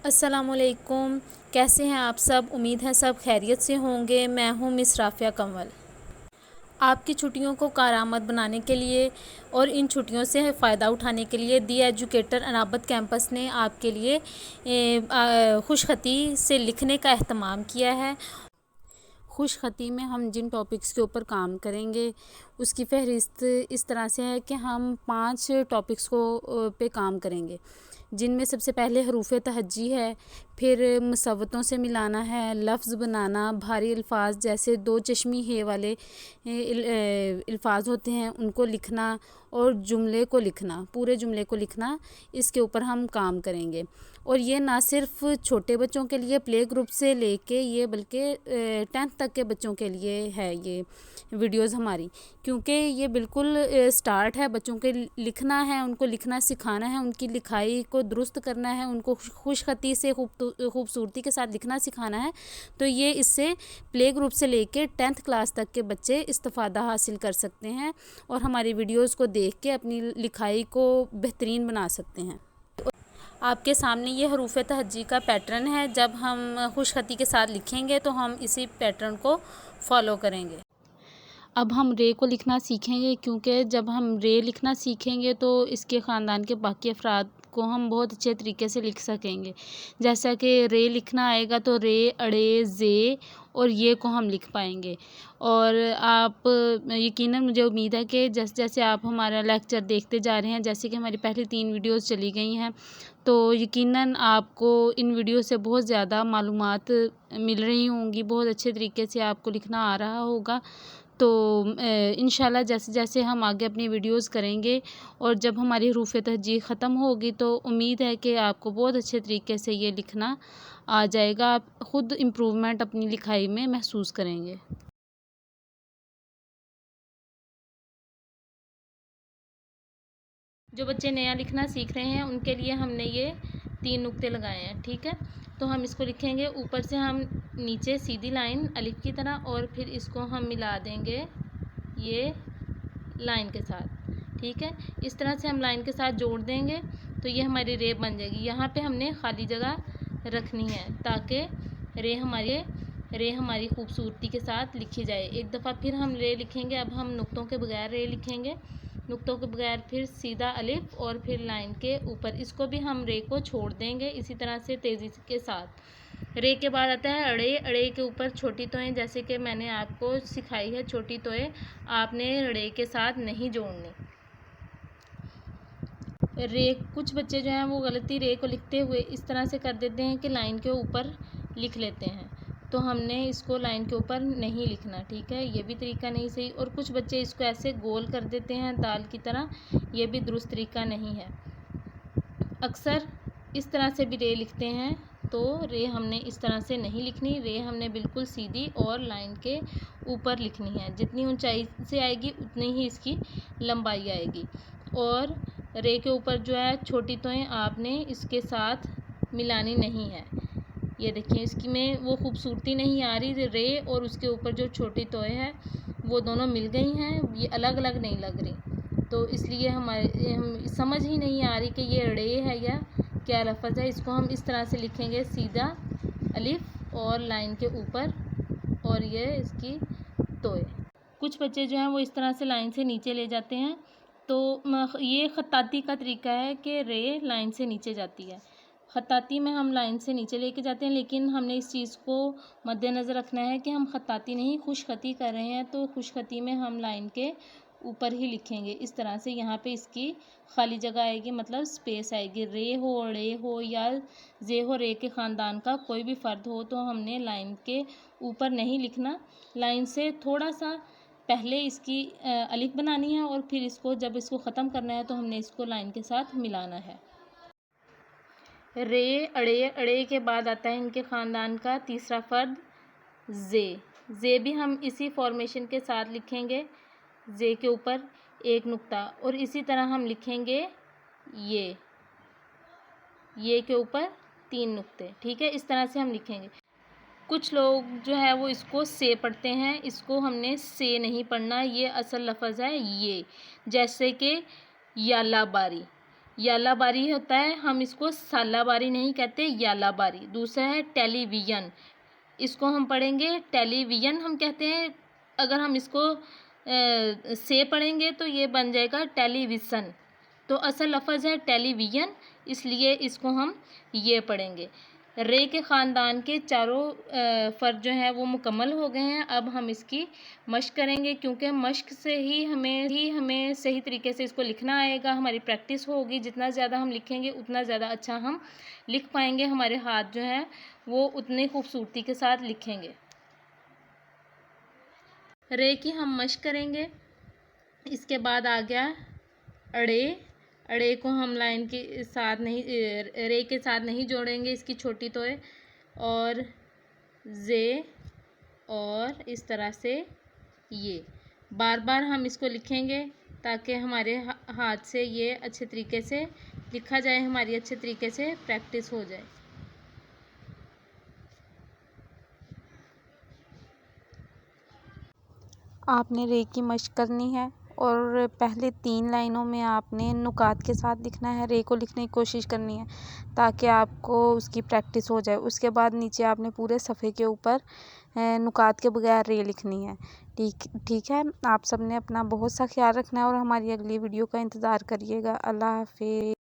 अस्सलामुअलैकुम। कैसे हैं आप सब? उम्मीद है सब खैरियत से होंगे। मैं हूं मिस राफ़िया कंवल। आपकी छुट्टियों को कारआमद बनाने के लिए और इन छुट्टियों से फ़ायदा उठाने के लिए दी एजुकेटर अनाबत कैंपस ने आपके लिए खुशखती से लिखने का एहतमाम किया है। खुशखती में हम जिन टॉपिक्स के ऊपर काम करेंगे उसकी फ़हरिस्त इस तरह से है कि हम 5 टॉपिक्स पे काम करेंगे, जिनमें सबसे पहले हरूफ तहज्जी है, फिर मुसव्वतों से मिलाना है, लफ्ज़ बनाना, भारी अल्फाज जैसे दो चश्मी है वाले अल्फाज होते हैं उनको लिखना और जुमले को लिखना, पूरे जुमले को लिखना, इसके ऊपर हम काम करेंगे। और ये ना सिर्फ छोटे बच्चों के लिए प्ले ग्रुप से लेके ये बल्कि 10th तक के बच्चों के लिए है ये वीडियोस हमारी, क्योंकि ये बिल्कुल स्टार्ट है। बच्चों के लिखना है, उनको लिखना सिखाना है, उनकी लिखाई को दुरुस्त करना है, उनको खुशखती से खूबसूरती के साथ लिखना सिखाना है। तो ये इससे प्ले ग्रुप से लेके 10th क्लास तक के बच्चे इस्तिफ़ादा हासिल कर सकते हैं और हमारी वीडियोस को देख के अपनी लिखाई को बेहतरीन बना सकते हैं। आपके सामने ये हरूफ तहज्जी का पैटर्न है। जब हम खुशखती के साथ लिखेंगे तो हम इसी पैटर्न को फॉलो करेंगे। अब हम रे को लिखना सीखेंगे, क्योंकि जब हम रे लिखना सीखेंगे तो इसके ख़ानदान के बाकी अफराद को हम बहुत अच्छे तरीके से लिख सकेंगे। जैसा कि रे लिखना आएगा तो रे, अड़े, जे और ये को हम लिख पाएंगे। और आप यकीनन मुझे उम्मीद है कि जैसे जैसे आप हमारा लेक्चर देखते जा रहे हैं, जैसे कि हमारी पहली 3 वीडियोस चली गई हैं, तो यकीनन आपको इन वीडियो से बहुत ज़्यादा मालूमात मिल रही होंगी, बहुत अच्छे तरीके से आपको लिखना आ रहा होगा। तो इंशाल्लाह जैसे जैसे हम आगे अपनी वीडियोस करेंगे और जब हमारी हरूफ तहज्जी ख़त्म होगी तो उम्मीद है कि आपको बहुत अच्छे तरीके से ये लिखना आ जाएगा। आप ख़ुद इम्प्रूवमेंट अपनी लिखाई में महसूस करेंगे। जो बच्चे नया लिखना सीख रहे हैं उनके लिए हमने ये 3 नुक्ते लगाए हैं, ठीक है। तो हम इसको लिखेंगे, ऊपर से हम नीचे सीधी लाइन अलिफ की तरह और फिर इसको हम मिला देंगे ये लाइन के साथ, ठीक है। इस तरह से हम लाइन के साथ जोड़ देंगे तो ये हमारी रे बन जाएगी। यहाँ पे हमने खाली जगह रखनी है ताकि रे हमारी खूबसूरती के साथ लिखी जाए। एक दफ़ा फिर हम रे लिखेंगे। अब हम नुक्तों के बगैर रे लिखेंगे, नुक्तों के बगैर फिर सीधा अलिफ और फिर लाइन के ऊपर, इसको भी हम रे को छोड़ देंगे इसी तरह से तेज़ी के साथ। रे के बाद आता है अड़े, अड़े के ऊपर छोटी तोएं, जैसे कि मैंने आपको सिखाई है। छोटी तोएं आपने रे के साथ नहीं जोड़नी। रे, कुछ बच्चे जो हैं वो गलती रे को लिखते हुए इस तरह से कर देते हैं कि लाइन के ऊपर लिख लेते हैं, तो हमने इसको लाइन के ऊपर नहीं लिखना, ठीक है। ये भी तरीका नहीं सही। और कुछ बच्चे इसको ऐसे गोल कर देते हैं दाल की तरह, ये भी दुरुस्त तरीका नहीं है। अक्सर इस तरह से भी रे लिखते हैं, तो रे हमने इस तरह से नहीं लिखनी। रे हमने बिल्कुल सीधी और लाइन के ऊपर लिखनी है। जितनी ऊंचाई से आएगी उतनी ही इसकी लंबाई आएगी। और रे के ऊपर जो है छोटी तोएं आपने इसके साथ मिलानी नहीं है। ये देखिए इसकी में वो खूबसूरती नहीं आ रही। रे और उसके ऊपर जो छोटी तोएं हैं वो दोनों मिल गई हैं, ये अलग अलग नहीं लग रही। तो इसलिए हम समझ ही नहीं आ रही कि ये रे है या क्या लफ्ज़ है। इसको हम इस तरह से लिखेंगे, सीधा अलिफ और लाइन के ऊपर और ये इसकी तोए। कुछ बच्चे जो हैं वो इस तरह से लाइन से नीचे ले जाते हैं, तो ये ख़त्ताती का तरीका है कि रे लाइन से नीचे जाती है। ख़त्ताती में हम लाइन से नीचे लेके जाते हैं, लेकिन हमने इस चीज़ को मद्देनज़र रखना है कि हम ख़त्ताती नहीं खुशखती कर रहे हैं, तो खुशखती में हम लाइन के ऊपर ही लिखेंगे। इस तरह से यहाँ पे इसकी खाली जगह आएगी, मतलब स्पेस आएगी। रे हो, रे हो या जे हो, रे के ख़ानदान का कोई भी फ़र्द हो तो हमने लाइन के ऊपर नहीं लिखना। लाइन से थोड़ा सा पहले इसकी अलिफ बनानी है और फिर इसको जब इसको ख़त्म करना है तो हमने इसको लाइन के साथ मिलाना है। रे, अड़े, अड़े के बाद आता है इनके ख़ानदान का तीसरा फ़र्द जे। जे भी हम इसी फॉर्मेशन के साथ लिखेंगे, जे के ऊपर एक नुक्ता, और इसी तरह हम लिखेंगे ये के ऊपर 3 नुक्ते, ठीक है। इस तरह से हम लिखेंगे। कुछ लोग जो है वो इसको से पढ़ते हैं, इसको हमने से नहीं पढ़ना, ये असल लफ्ज़ है ये। जैसे कि याला बारी, यालाबारी होता है, हम इसको सालाबारी नहीं कहते, यालाबारी। दूसरा है टेलीविज़न, इसको हम पढ़ेंगे टेलीविज़न हम कहते हैं। अगर हम इसको से पढ़ेंगे तो ये बन जाएगा टेलीविज़न। तो असल लफ्ज़ है टेलीविज़न, इसलिए इसको हम ये पढ़ेंगे। रे के ख़ानदान के चारों फ़र्द जो हैं वो मुकम्मल हो गए हैं। अब हम इसकी मश्क करेंगे, क्योंकि मश्क से ही हमें सही तरीके से इसको लिखना आएगा, हमारी प्रैक्टिस होगी। जितना ज़्यादा हम लिखेंगे उतना ज़्यादा अच्छा हम लिख पाएंगे, हमारे हाथ जो हैं वो उतनी खूबसूरती के साथ लिखेंगे। रे की हम मश्क करेंगे। इसके बाद आ गया अड़े। अड़े को हम लाइन के साथ नहीं, रे के साथ नहीं जोड़ेंगे, इसकी छोटी तो है। और जे, और इस तरह से ये बार बार हम इसको लिखेंगे ताकि हमारे हाथ से ये अच्छे तरीके से लिखा जाए, हमारी अच्छे तरीके से प्रैक्टिस हो जाए। आपने रे की मश्क करनी है और पहले 3 लाइनों में आपने नुकात के साथ लिखना है, रे को लिखने की कोशिश करनी है ताकि आपको उसकी प्रैक्टिस हो जाए। उसके बाद नीचे आपने पूरे सफ़े के ऊपर नुकात के बगैर रे लिखनी है। ठीक है। आप सब ने अपना बहुत सा ख्याल रखना है और हमारी अगली वीडियो का इंतज़ार करिएगा। अल्लाह हाफ़िज़।